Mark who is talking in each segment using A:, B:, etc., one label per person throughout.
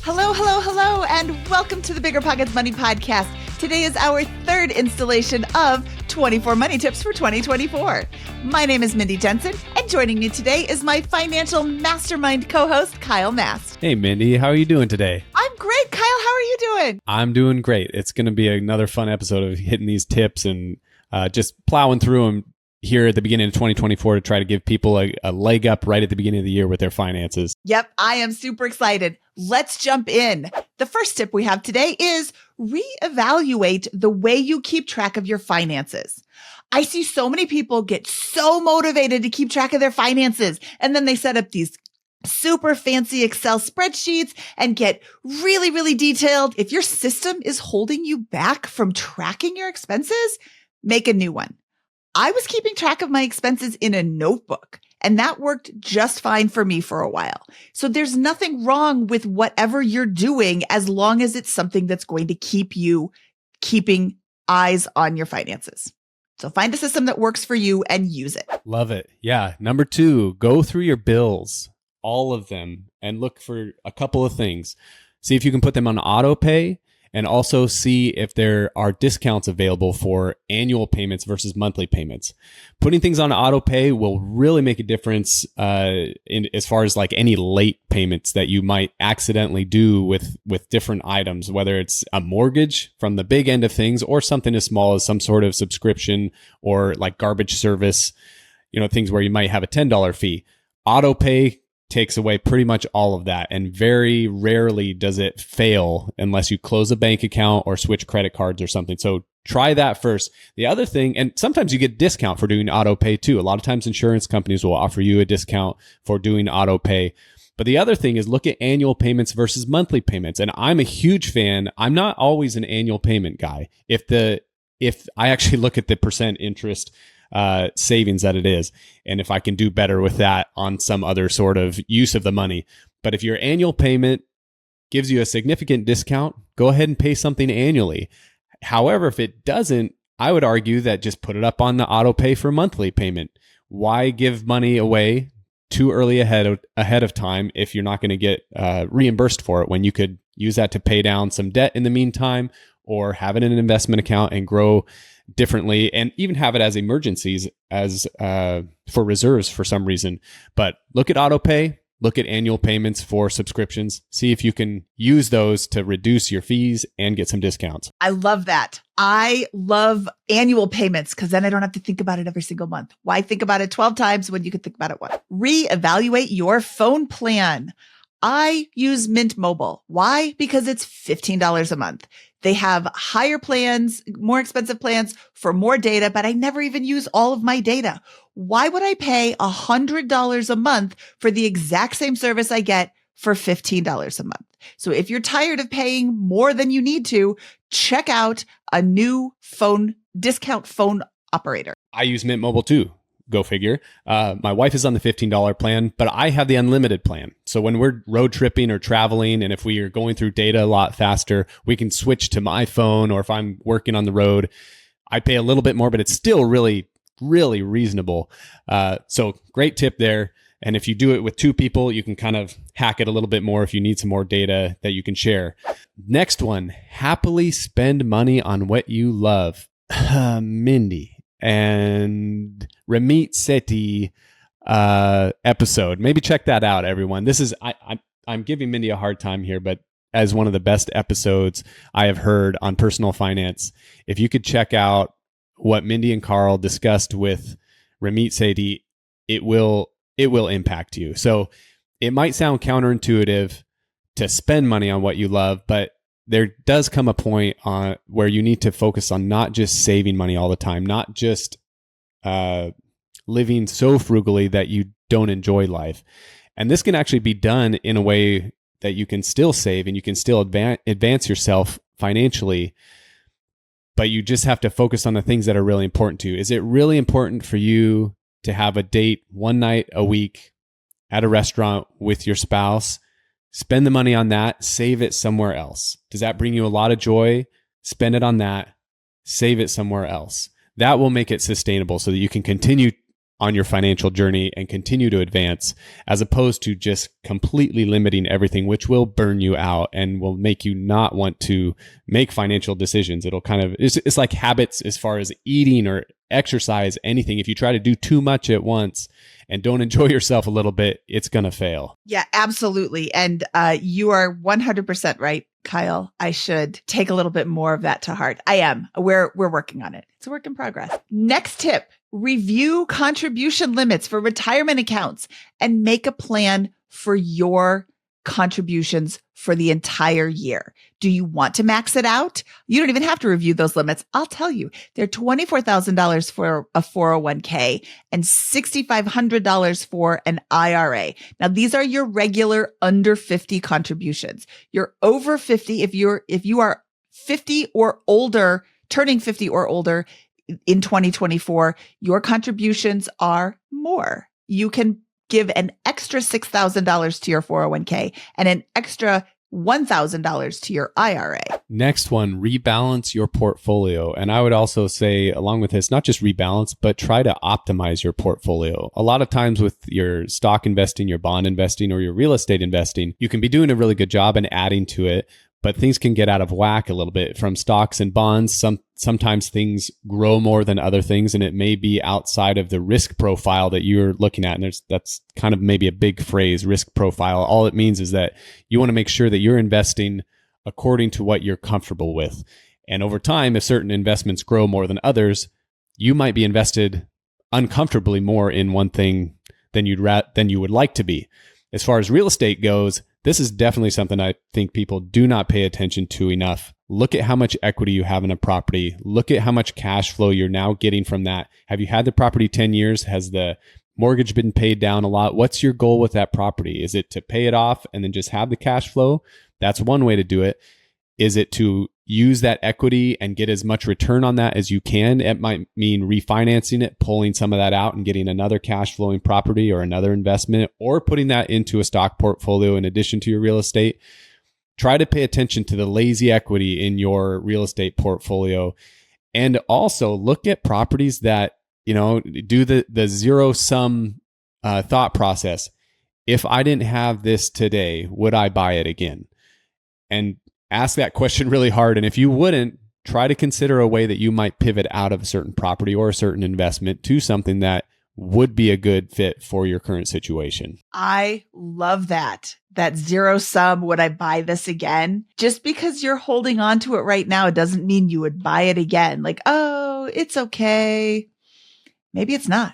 A: Hello, hello, hello, and welcome to the BiggerPockets Money Podcast. Today is our third installation of 24 Money Tips for 2024. My name is Mindy Jensen, and joining me today is my financial mastermind co-host, Kyle Mast.
B: Hey, Mindy, how are you doing today?
A: I'm great. Kyle, how are you doing?
B: I'm doing great. It's going to be another fun episode of hitting these tips and just plowing through them here at the beginning of 2024 to try to give people a leg up right at the beginning of the year with their finances.
A: Yep, I am super excited. Let's jump in. The first tip we have today is reevaluate the way you keep track of your finances. I see so many people get so motivated to keep track of their finances, and then they set up these super fancy Excel spreadsheets and get really, really detailed. If your system is holding you back from tracking your expenses, make a new one. I was keeping track of my expenses in a notebook, and that worked just fine for me for a while. So there's nothing wrong with whatever you're doing as long as it's something that's going to keep you keeping eyes on your finances. So find a system that works for you and use it.
B: Love it. Yeah. Number 2, go through your bills, all of them, and look for a couple of things. See if you can put them on Autopay, and also see if there are discounts available for annual payments versus monthly payments. Putting things on Autopay will really make a difference in as far as like any late payments that you might accidentally do with different items, whether it's a mortgage from the big end of things or something as small as some sort of subscription or like garbage service, things where you might have a $10 fee. Autopay takes away pretty much all of that, and very rarely does it fail unless you close a bank account or switch credit cards or something. So try that first. The other thing, and sometimes you get a discount for doing Autopay too. A lot of times insurance companies will offer you a discount for doing Autopay. But the other thing is look at annual payments versus monthly payments. And I'm a huge fan. I'm not always an annual payment guy. If I actually look at the percent interest savings that it is, and if I can do better with that on some other sort of use of the money. But if your annual payment gives you a significant discount, go ahead and pay something annually. However, if it doesn't, I would argue that just put it up on the Autopay for monthly payment. Why give money away too early ahead of time if you're not going to get reimbursed for it, when you could use that to pay down some debt in the meantime, or have it in an investment account and grow differently, and even have it as emergencies, as for reserves for some reason. But look at Autopay, look at annual payments for subscriptions, see if you can use those to reduce your fees and get some discounts.
A: I love that. I love annual payments because then I don't have to think about it every single month. Why think about it 12 times when you could think about it once? Reevaluate your phone plan. I use Mint Mobile. Why? Because it's $15 a month. They have higher plans, more expensive plans for more data, but I never even use all of my data. Why would I pay $100 a month for the exact same service I get for $15 a month? So if you're tired of paying more than you need to, check out a new discount phone operator.
B: I use Mint Mobile too. Go figure. My wife is on the $15 plan, but I have the unlimited plan. So when we're road tripping or traveling, and if we are going through data a lot faster, we can switch to my phone, or if I'm working on the road, I pay a little bit more, but it's still really, really reasonable. So great tip there. And if you do it with 2 people, you can kind of hack it a little bit more if you need some more data that you can share. Next one, happily spend money on what you love. Mindy and Ramit Sethi episode. Maybe check that out, everyone. This is I'm giving Mindy a hard time here, but as one of the best episodes I have heard on personal finance. If you could check out what Mindy and Carl discussed with Ramit Sethi, it will impact you. So it might sound counterintuitive to spend money on what you love, but there does come a point where you need to focus on not just saving money all the time, not just living so frugally that you don't enjoy life. And this can actually be done in a way that you can still save and you can still advance yourself financially, but you just have to focus on the things that are really important to you. Is it really important for you to have a date one night a week at a restaurant with your spouse? Spend the money on that, save it somewhere else. Does that bring you a lot of joy? Spend it on that, save it somewhere else. That will make it sustainable so that you can continue on your financial journey and continue to advance, as opposed to just completely limiting everything, which will burn you out and will make you not want to make financial decisions. It'll it's like habits as far as eating or exercise, anything. If you try to do too much at once and don't enjoy yourself a little bit, it's going to fail.
A: Yeah, absolutely. And you are 100% right, Kyle. I should take a little bit more of that to heart. I am. We're working on it. It's a work in progress. Next tip, review contribution limits for retirement accounts and make a plan for your contributions for the entire year. Do you want to max it out? You don't even have to review those limits. I'll tell you, they're $24,000 for a 401k and $6,500 for an IRA. Now, these are your regular under 50 contributions. You're over 50. If you are 50 or older, turning 50 or older in 2024, your contributions are more. You can give an extra $6,000 to your 401k and an extra $1,000 to your IRA.
B: Next one, rebalance your portfolio. And I would also say, along with this, not just rebalance, but try to optimize your portfolio. A lot of times with your stock investing, your bond investing, or your real estate investing, you can be doing a really good job and adding to it, but things can get out of whack a little bit from stocks and bonds. Sometimes things grow more than other things, and it may be outside of the risk profile that you're looking at. And that's kind of maybe a big phrase, risk profile. All it means is that you want to make sure that you're investing according to what you're comfortable with. And over time, if certain investments grow more than others, you might be invested uncomfortably more in one thing than you would like to be. As far as real estate goes, this is definitely something I think people do not pay attention to enough. Look at how much equity you have in a property. Look at how much cash flow you're now getting from that. Have you had the property 10 years? Has the mortgage been paid down a lot? What's your goal with that property? Is it to pay it off and then just have the cash flow? That's one way to do it. Is it to use that equity and get as much return on that as you can? It might mean refinancing it, pulling some of that out and getting another cash flowing property or another investment, or putting that into a stock portfolio in addition to your real estate. Try to pay attention to the lazy equity in your real estate portfolio. And also look at properties that, do the zero sum thought process. If I didn't have this today, would I buy it again? And ask that question really hard. And if you wouldn't, try to consider a way that you might pivot out of a certain property or a certain investment to something that would be a good fit for your current situation.
A: I love that. That zero sum, would I buy this again? Just because you're holding on to it right now doesn't mean you would buy it again. Like, oh, it's okay. Maybe it's not.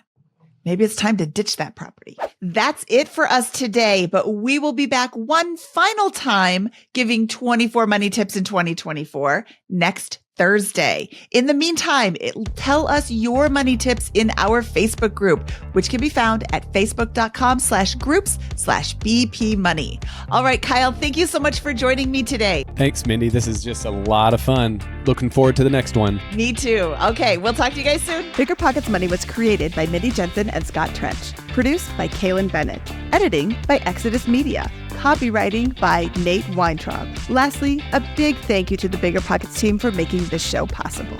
A: Maybe it's time to ditch that property. That's it for us today, but we will be back one final time giving 24 money tips in 2024 next Thursday. In the meantime, tell us your money tips in our Facebook group, which can be found at facebook.com/groups/BP Money. All right, Kyle, thank you so much for joining me today.
B: Thanks, Mindy. This is just a lot of fun. Looking forward to the next one.
A: Me too. Okay, we'll talk to you guys soon.
C: BiggerPockets Money was created by Mindy Jensen and Scott Trench. Produced by Kaylin Bennett. Editing by Exodus Media. Copywriting by Nate Weintraub. Lastly, a big thank you to the BiggerPockets team for making this show possible.